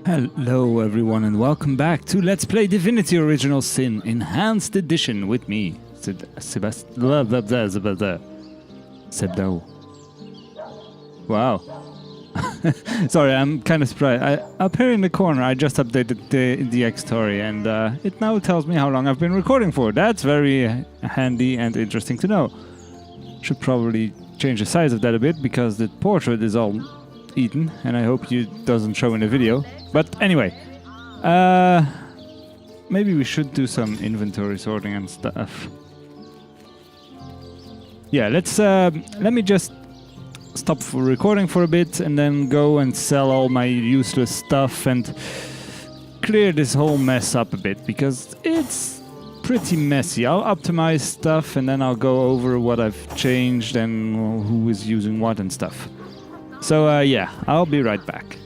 Hello everyone and welcome back to Let's Play Divinity Original Sin Enhanced Edition with me, Sebdo. Wow. Sorry, I'm kind of surprised. Up here in the corner I just updated the X story and it now tells me how long I've been recording for. That's very handy and interesting to know. Should probably change the size of that a bit because the portrait is all eaten and I hope it doesn't show in the video. But anyway, maybe we should do some inventory sorting and stuff. Yeah, let me just stop for recording for a bit and then go and sell all my useless stuff and clear this whole mess up a bit because it's pretty messy. I'll optimize stuff and then I'll go over what I've changed and who is using what and stuff. So yeah, I'll be right back.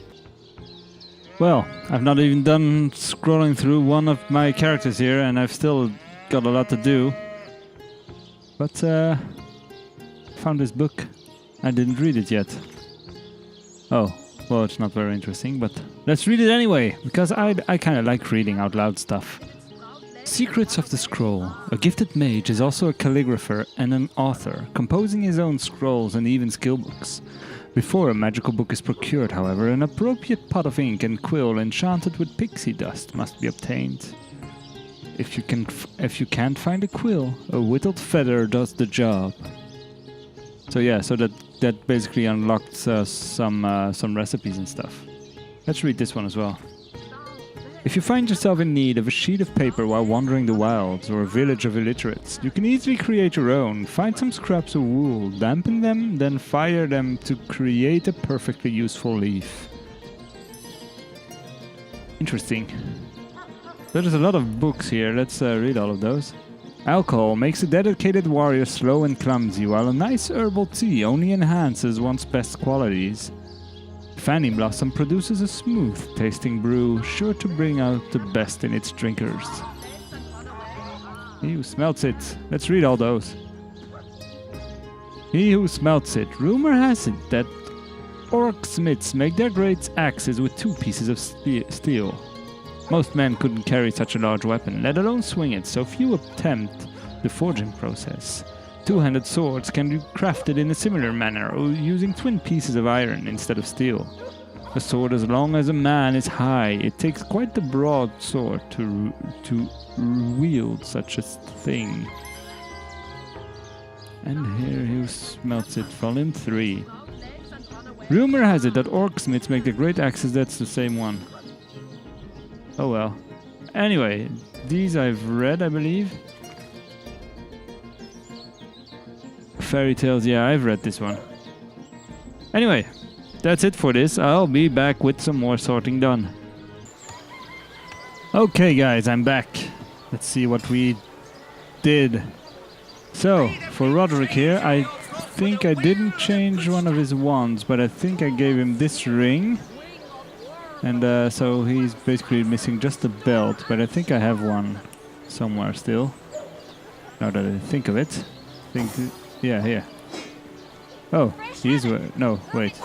Well, I've not even done scrolling through one of my characters here and I've still got a lot to do. But found this book. I didn't read it yet. Oh, well, it's not very interesting, but let's read it anyway, because I kind of like reading out loud stuff. Secrets of the Scroll. A gifted mage is also a calligrapher and an author, composing his own scrolls and even skill books. Before a magical book is procured, however, an appropriate pot of ink and quill enchanted with pixie dust must be obtained. If you can't find a quill, a whittled feather does the job. So yeah, so that basically unlocked some recipes and stuff. Let's read this one as well. If you find yourself in need of a sheet of paper while wandering the wilds or a village of illiterates, you can easily create your own. Find some scraps of wool, dampen them, then fire them to create a perfectly useful leaf. Interesting. There's a lot of books here. Let's read all of those. Alcohol makes a dedicated warrior slow and clumsy, while a nice herbal tea only enhances one's best qualities. Fanny Blossom produces a smooth-tasting brew, sure to bring out the best in its drinkers. He who smelts it. Let's read all those. He who smelts it. Rumor has it that orc smiths make their great axes with 2 pieces of steel. Most men couldn't carry such a large weapon, let alone swing it, so few attempt the forging process. 2-handed swords can be crafted in a similar manner, using twin pieces of iron instead of steel. A sword as long as a man is high. It takes quite the broad sword to wield such a thing. And here he smelts it, volume 3. Rumor has it that orc smiths make the great axes. That's the same one. Oh well. Anyway, these I've read, I believe. Fairy tales, yeah, I've read this one. Anyway, that's it for this. I'll be back with some more sorting done. Okay guys, I'm back. Let's see what we did. So, for Roderick here, I think I didn't change one of his wands, but I think I gave him this ring. And so he's basically missing just the belt, but I think I have one somewhere still. Now that I think of it. Yeah, here. Oh, he's no, wait.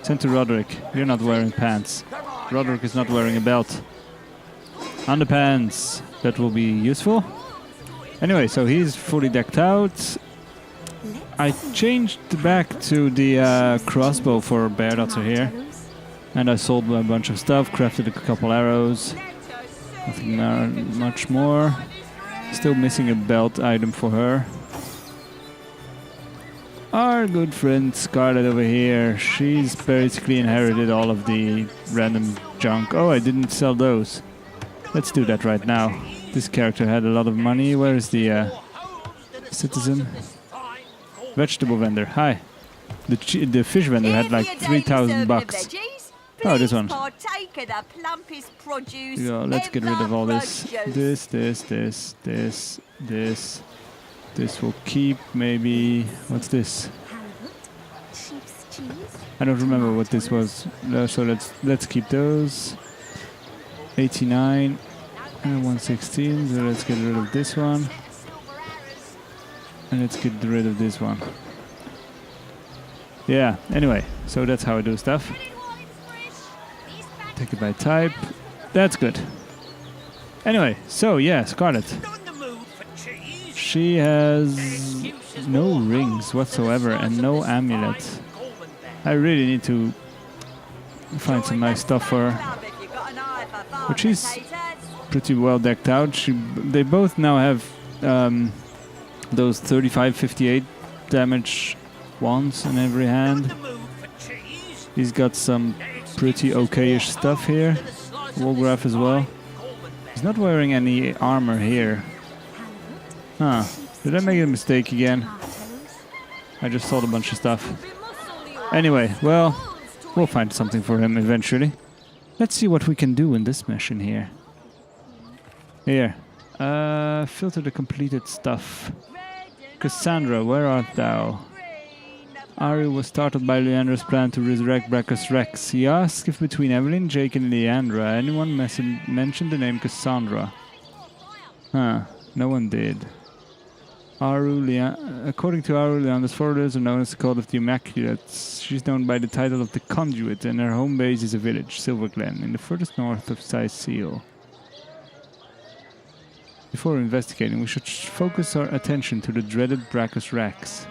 Sent to Roderick. You're not wearing pants. Roderick is not wearing a belt. Underpants. That will be useful. Anyway, so he's fully decked out. I changed back to the crossbow for Bear Daughter here. And I sold a bunch of stuff, crafted a couple arrows. Nothing much more. Still missing a belt item for her. Our good friend Scarlet over here, she's basically inherited all of the random junk. Oh, I didn't sell those. Let's do that right now. This character had a lot of money. Where is the citizen? Vegetable vendor. Hi. The fish vendor had like 3,000 bucks. Oh, this one. Yeah, let's get rid of all this. This will keep, maybe... What's this? I don't remember what this was. So let's keep those. 89 and 116. So let's get rid of this one. And let's get rid of this one. Yeah, anyway, so that's how I do stuff. Take it by type. That's good. Anyway, so yeah, Scarlet. She has no rings whatsoever and no amulet. I really need to find some nice stuff for her. But she's pretty well decked out. They both now have those 35-58 damage wands in every hand. He's got some pretty okay-ish stuff here. Wolgraf as well. He's not wearing any armor here. Huh. Did I make a mistake again? I just sold a bunch of stuff. Anyway, well, we'll find something for him eventually. Let's see what we can do in this mission here. Here. Filter the completed stuff. Cassandra, where art thou? Ari was startled by Leandra's plan to resurrect Braccus Rex. He asked if between Evelyn, Jake and Leandra anyone mentioned the name Cassandra. Huh, no one did. According to Aru, Leandra's followers are known as the Cult of the Immaculates. She's known by the title of the Conduit, and her home base is a village, Silverglen, in the furthest north of Seal. Before investigating, we should focus our attention to the dreaded Braccus Rex.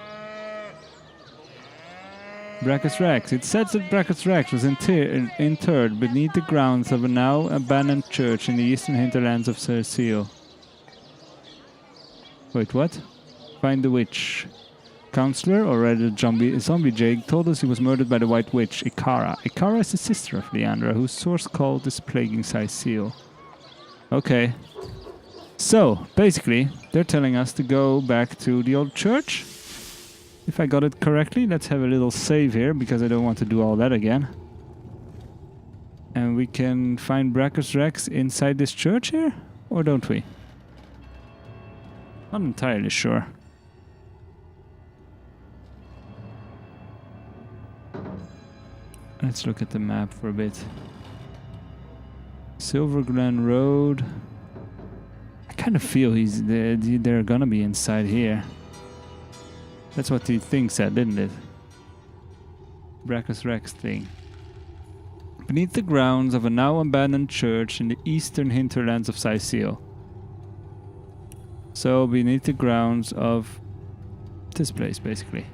Braccus Rex. It says that Braccus Rex was interred beneath the grounds of a now abandoned church in the eastern hinterlands of Seal. Wait, what? Find the witch. Counselor, or rather zombie Jake, told us he was murdered by the White Witch, Ikara. Ikara is the sister of Leandra, whose source cult is plaguing Seal. Okay. So, basically, they're telling us to go back to the old church. If I got it correctly, let's have a little save here, because I don't want to do all that again. And we can find Braccus Rex inside this church here? Or don't we? Not entirely sure. Let's look at the map for a bit. Silverglen Road. I kind of feel they're gonna be inside here. That's what the thing said, didn't it? Braccus Rex thing. Beneath the grounds of a now abandoned church in the eastern hinterlands of Seal. So beneath the grounds of this place, basically.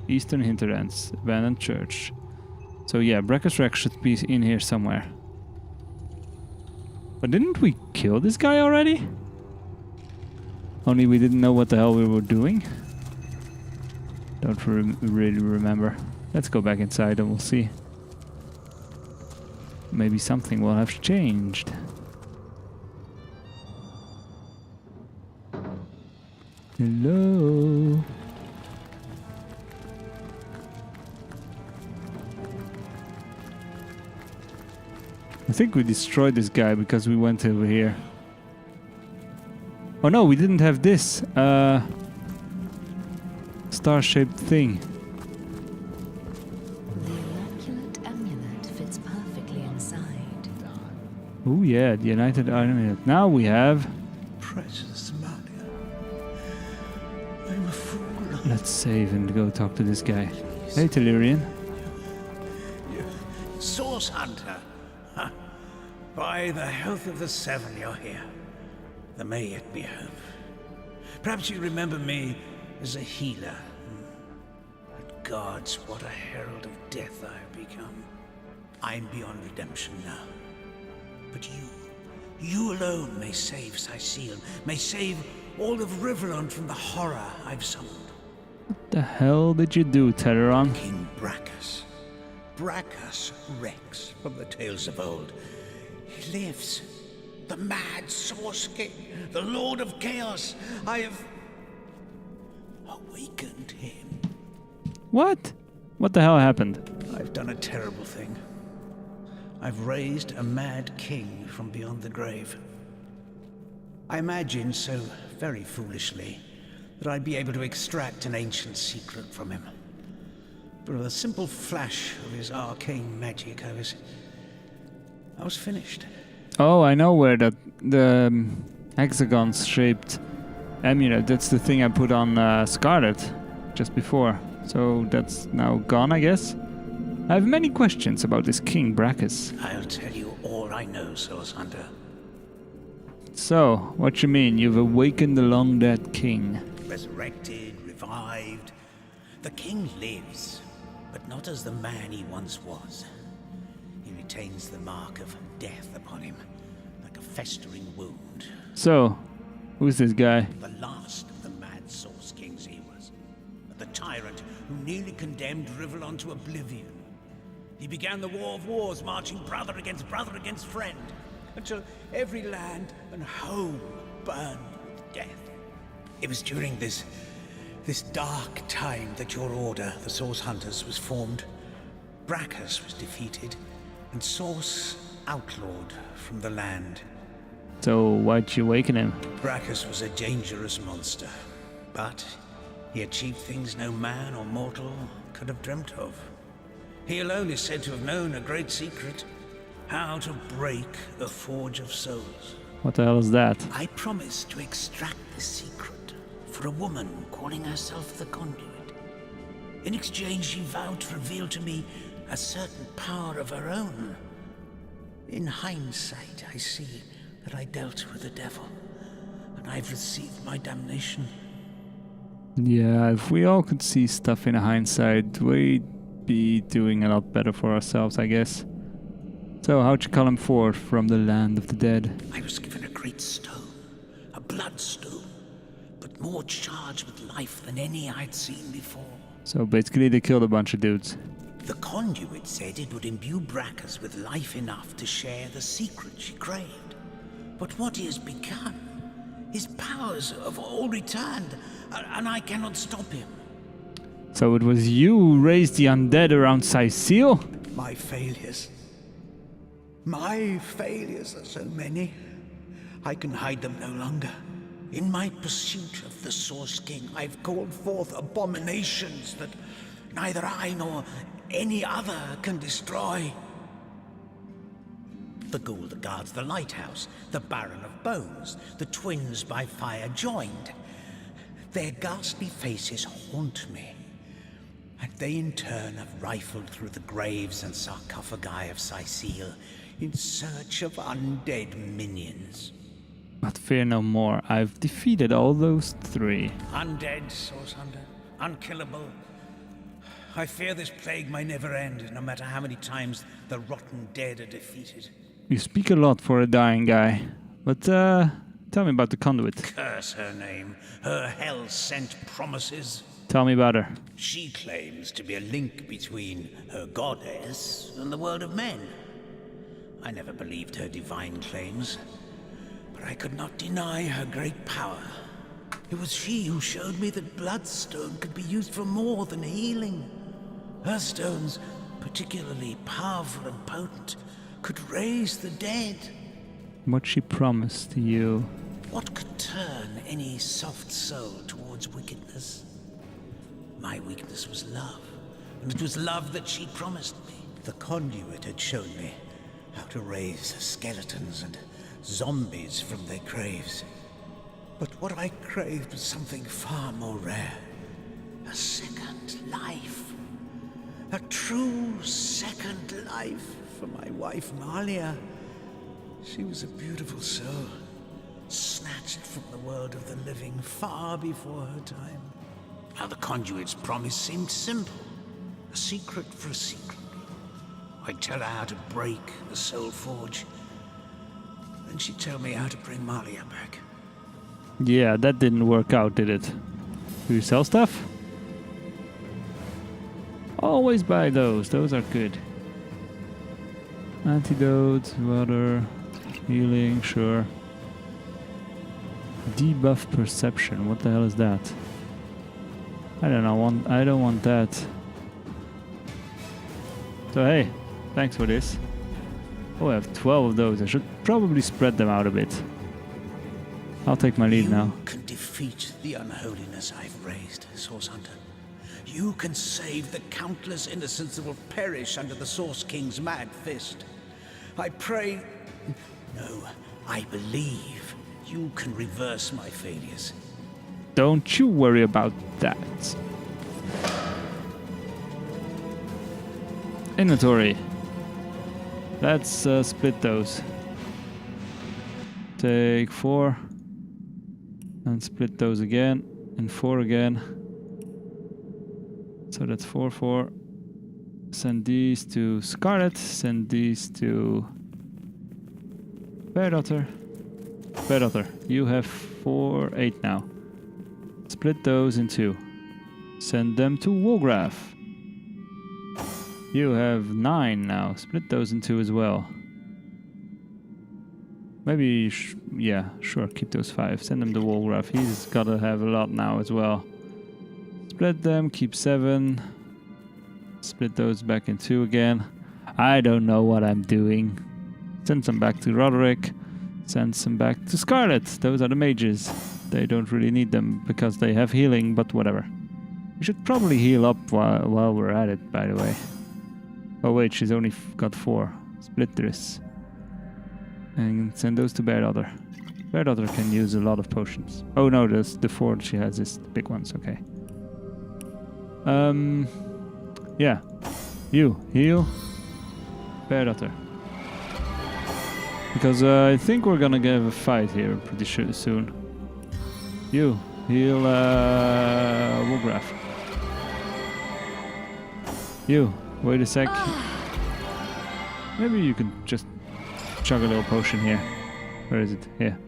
Eastern hinterlands, abandoned church. So yeah, Braccus Rex should be in here somewhere. But didn't we kill this guy already? Only we didn't know what the hell we were doing. Don't really remember. Let's go back inside and we'll see. Maybe something will have changed. Hello. I think we destroyed this guy because we went over here. Oh no, we didn't have this star-shaped thing. The immaculate amulet fits perfectly inside. Oh yeah, the United Amulet. Now we have... Precious Maria. I'm a fool. Let's save and go talk to this guy. Hey, Larian. Source Hunter. Huh. By the health of the Seven, you're here. There may yet be hope. Perhaps you remember me as a healer. But gods, what a herald of death I have become. I'm beyond redemption now. But you alone may save Seal, may save all of Riverland from the horror I've summoned. What the hell did you do, Teteron? King Braccus. Braccus Rex, from the tales of old. He lives. The mad Source King, the Lord of Chaos. I have awakened him. What? What the hell happened? I've done a terrible thing. I've raised a mad king from beyond the grave. I imagined so very foolishly that I'd be able to extract an ancient secret from him. But with a simple flash of his arcane magic, I was finished. Oh, I know where the hexagon-shaped amulet, that's the thing I put on Scarlet just before. So that's now gone, I guess. I have many questions about this King Braccus. I'll tell you all I know, Source Hunter. So, what you mean? You've awakened the long-dead king. Resurrected, revived. The king lives, but not as the man he once was. He retains the mark of death upon him, like a festering wound. So, who's this guy? The last of the mad Source Kings he was. The tyrant who nearly condemned Rivellon to oblivion. He began the War of Wars, marching brother against friend, until every land and home burned with death. It was during this dark time that your order, the Source Hunters, was formed. Braccus was defeated, and Source outlawed from the land. So, why'd you awaken him? Braccus was a dangerous monster, but he achieved things no man or mortal could have dreamt of. He alone is said to have known a great secret, how to break the Forge of Souls. What the hell is that? I promised to extract the secret for a woman calling herself the Conduit. In exchange, she vowed to reveal to me a certain power of her own. In hindsight, I see that I dealt with the devil, and I've received my damnation. Yeah, if we all could see stuff in hindsight, we'd be doing a lot better for ourselves, I guess. So, how'd you call him forth from the land of the dead? I was given a great stone, a bloodstone, but more charged with life than any I'd seen before. So, basically, they killed a bunch of dudes. The Conduit said it would imbue Braccus with life enough to share the secret she craved. But what he has become, his powers have all returned, and I cannot stop him. So it was you who raised the undead around Cecile? My failures. My failures are so many, I can hide them no longer. In my pursuit of the Source King, I've called forth abominations that neither I nor any other can destroy. The ghoul that guards the lighthouse, the Baron of Bones, the twins by fire joined. Their ghastly faces haunt me, and they in turn have rifled through the graves and sarcophagi of Cecile in search of undead minions. But fear no more, I've defeated all those three. Undead, Source Hunter, unkillable. I fear this plague may never end, no matter how many times the rotten dead are defeated. You speak a lot for a dying guy, but tell me about the Conduit. Curse her name, her hell-sent promises. Tell me about her. She claims to be a link between her goddess and the world of men. I never believed her divine claims, but I could not deny her great power. It was she who showed me that Bloodstone could be used for more than healing. Her stones, particularly powerful and potent, could raise the dead. What she promised to you. What could turn any soft soul towards wickedness? My weakness was love, and it was love that she promised me. The Conduit had shown me how to raise skeletons and zombies from their graves. But what I craved was something far more rare. A second life. A true second life for my wife, Malia. She was a beautiful soul, snatched from the world of the living far before her time. Now the Conduit's promise seemed simple. A secret for a secret. I'd tell her how to break the Soul Forge. Then she'd tell me how to bring Malia back. Yeah, that didn't work out, did it? Do you sell stuff? Always buy those are good. Antidote, water, healing, sure. Debuff perception, what the hell is that? I don't want that. So hey, thanks for this. Oh, I have 12 of those. I should probably spread them out a bit. I'll take my lead now. You can defeat the unholiness I've raised, Source Hunter. You can save the countless innocents that will perish under the Source King's mad fist. I pray... No, I believe you can reverse my failures. Don't you worry about that. Inventory. Let's split those. Take 4 and split those again and 4 again. So that's 4, 4. Send these to Scarlet. Send these to Bear Daughter. Bear Daughter, you have 4, 8 now. Split those in 2. Send them to Wolgraf. You have 9 now. Split those in 2 as well. Maybe, yeah, sure, keep those 5. Send them to Wolgraf. He's gotta have a lot now as well. Split them, keep 7. Split those back in 2 again. I don't know what I'm doing. Send some back to Roderick. Send some back to Scarlet. Those are the mages. They don't really need them because they have healing, but whatever. We should probably heal up while we're at it, by the way. Oh wait, she's only got 4. Split this. And send those to Bear Daughter. Bear Daughter can use a lot of potions. Oh no, the 4 she has is the big ones, okay. Yeah. You, heal. Bear Daughter. Because I think we're gonna have a fight here pretty soon. You, heal Wolgraf. You, wait a sec. Maybe you can just chug a little potion here. Where is it? Here.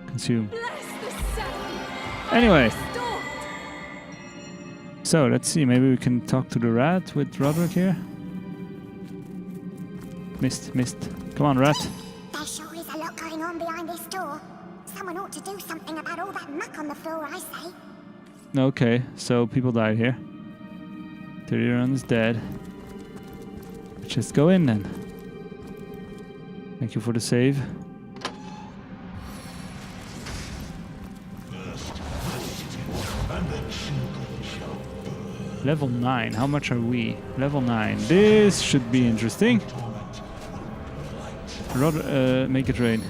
Consume. Anyway. So, let's see. Maybe we can talk to the rat with Roderick here. Missed. Come on, rat. There sure is a lot going on behind this door. Someone ought to do something about all that muck on the floor, I say. Okay, so people died here. Tyrion is dead. Just go in then. Thank you for the save. Level 9. How much are we? Level 9. This should be interesting. Make it rain.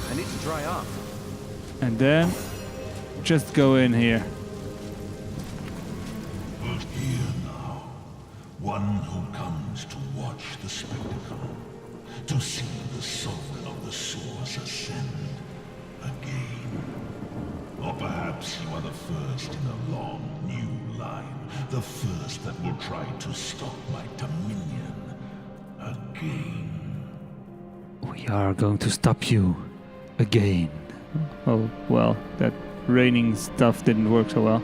I need to dry off. And then just go in here. But here now, one who comes to watch the spectacle, to see the sovereign of the source ascend again. Or perhaps you are the first in a long new line, the first that will try to stop my dominion again. We are going to stop you again. Oh, well, that raining stuff didn't work so well.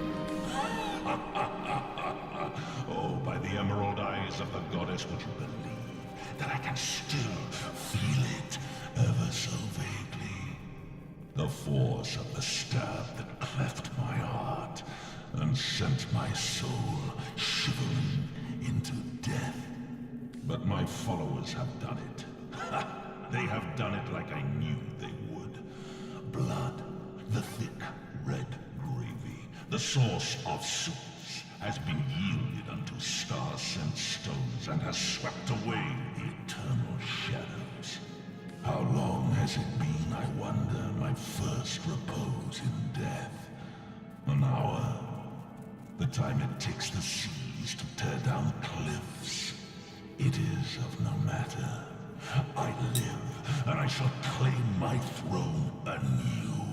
Oh, by the emerald eyes of the goddess, would you believe that I can still feel it ever so vaguely? The force of the stab that cleft my heart and sent my soul shivering into death. But my followers have done it. They have done it like I knew they would. Blood, the thick red gravy, the source of souls, has been yielded unto star-sent stones and has swept away the eternal shadows. How long has it been, I wonder, my first repose in death? An hour? The time it takes the seas to tear down cliffs. It is of no matter. I live, and I shall claim my throne anew.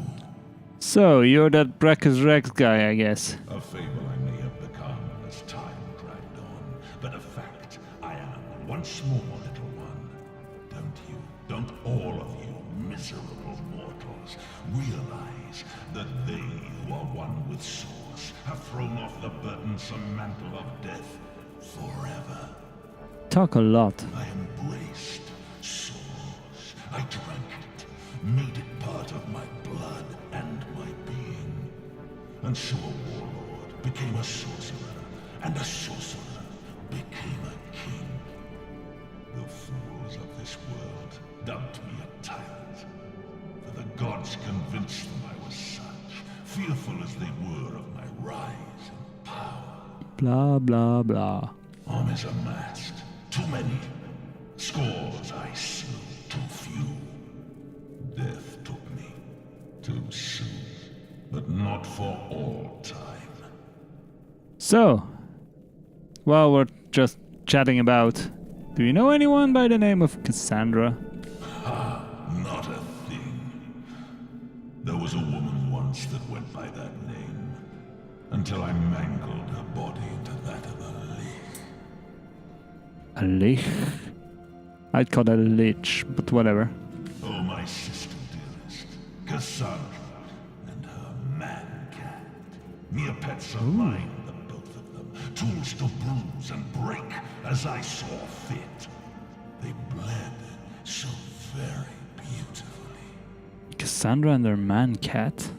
So, you're that Braccus Rex guy, I guess. A fable I may have become as time dragged on, but a fact I am once more, little one. Don't all of you miserable mortals realize that they who are one with Source have thrown off the burdensome mantle of death forever? Talk a lot. I embraced Source. I drank it, made it part of my blood and my being. And so a warlord became a sorcerer, and a sorcerer became a king. The fools of this world dubbed me a tyrant, for the gods convinced them I was such, fearful as they were of my rise in power. Blah, blah, blah. Armies amassed, too many. Scores I slew, too few. Death took me, too soon, but not for all time. So, while we're just chatting about, do you know anyone by the name of Cassandra? Not a thing. There was a woman once that went by that name, until I mangled her body into that of a lich. A lich? I'd call that a lich, but whatever. Oh, my sister dearest, Cassandra, and her man-cat. Mere pets of mine, the both of them. Tools to bruise and break as I saw fit. They bled so very beautifully. Cassandra and her man-cat?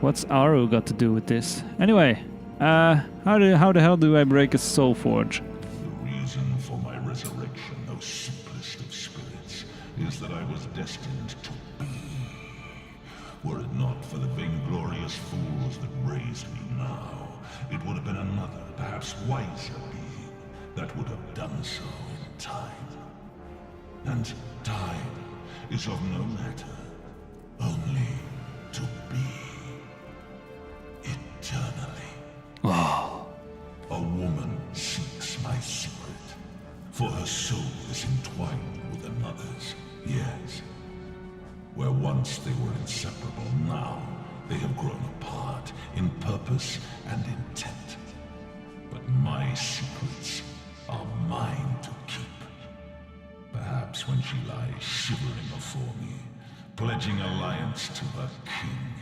What's Aru got to do with this? Anyway, how the hell do I break a soul forge? The reason for my resurrection, O simplest of spirits, is that I was destined to be. Were it not for the vainglorious fools that raised me now, it would have been another, perhaps wiser being that would have done so in time. And time is of no matter, only to be eternally. Oh. A woman seeks my secret, for her soul is entwined with another's, yes. Where once they were inseparable, now they have grown apart in purpose and intent. But my secrets are mine to keep. Perhaps when she lies shivering before me, pledging alliance to her king,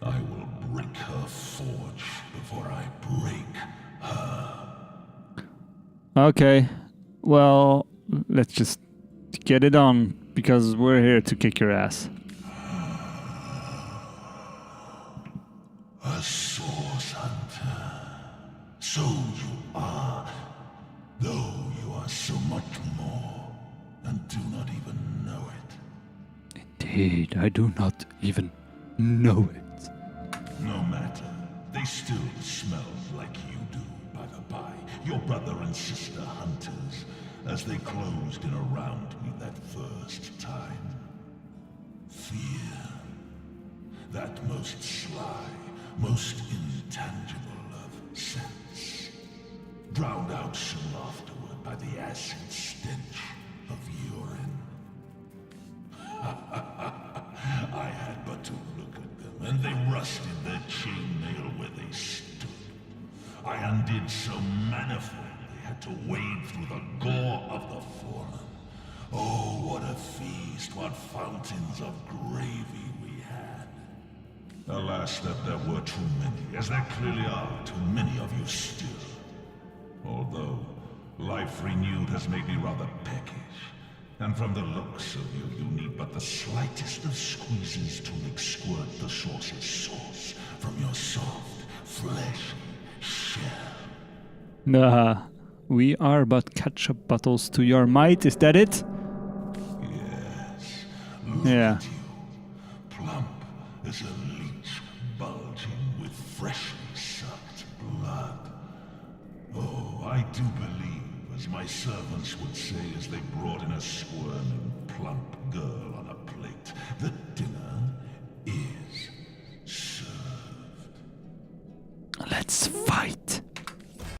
I will break her forge before I break her. Okay, well, let's just get it on, because we're here to kick your ass. A source hunter. So you are, though you are so much more, and do not even know it. Indeed, I do not even know it. No matter. They still smell like you do, by the by. Your brother and sister hunters, as they closed in around me that first time. Fear. That most sly, most intangible of sense. Drowned out soon afterward by the acid stench of urine. I had but to look at them, and they rusted their chainmail where they stood. I undid so manifold they had to wade through the gore of the fallen. Oh, what a feast, what fountains of gravy we had. Alas, that there were too many, as there clearly are too many of you still. Although, life renewed has made me rather peckish. And from the looks of you, you need but the slightest of squeezes to make squirt the sauce's sauce from your soft, fleshy shell. Nah, we are but ketchup bottles to your might, is that it? Yes. Look Yeah. at you. Plump as a leech, bulging with freshly sucked blood. Oh, I do believe, as my servants would say as they brought in a squirming, plump girl on a plate, that dinner is served. Let's fight.